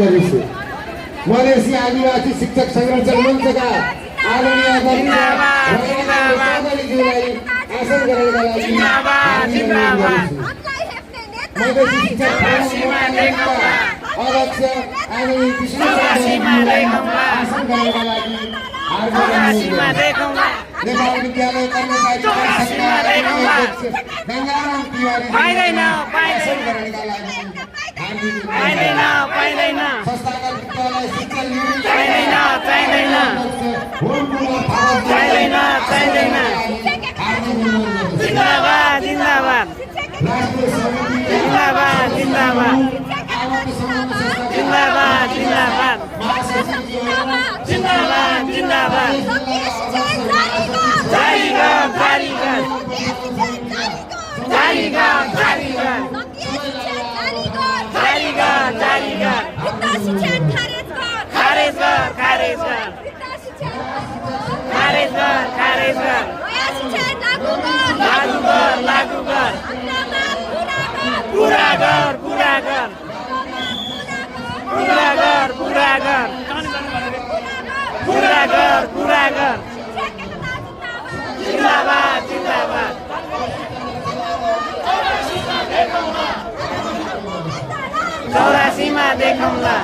गर्दैछु। मधेसी आदिवासी शिक्षक संरक्षण मञ्चका आदरणीय अध्यक्ष चौधरीज्यूलाई आसन ग्रहणका लागि मधेसी शिक्षक अध्यक्ष आदरणीय कृष्ण चौधरीज्यूलाई आसन ग्रहणका लागि नेपाल विद्यालय कर्मचारी अध्यक्ष गङ्गाराम तिवारी आसन ग्रहणका लागि संस्थागत विद्यालय शिक्षण जिंदाबाद जिंदाबाद जिंदाबाद जिंदाबाद जिंदाबाद जिंदाबाद जिंदाबाद जिंदाबाद जारी कर जारी कर जारी कर जारी कर जारी कर जारी कर खारेज कर खारेज कर खारेज कर खारेज कर लागू कर लागू कर पूरा कर पूरा कर पूरा कर पूरा कर पूरा कर पूरा कर जिंदाबाद जिंदाबाद चौरासीमा देखौँला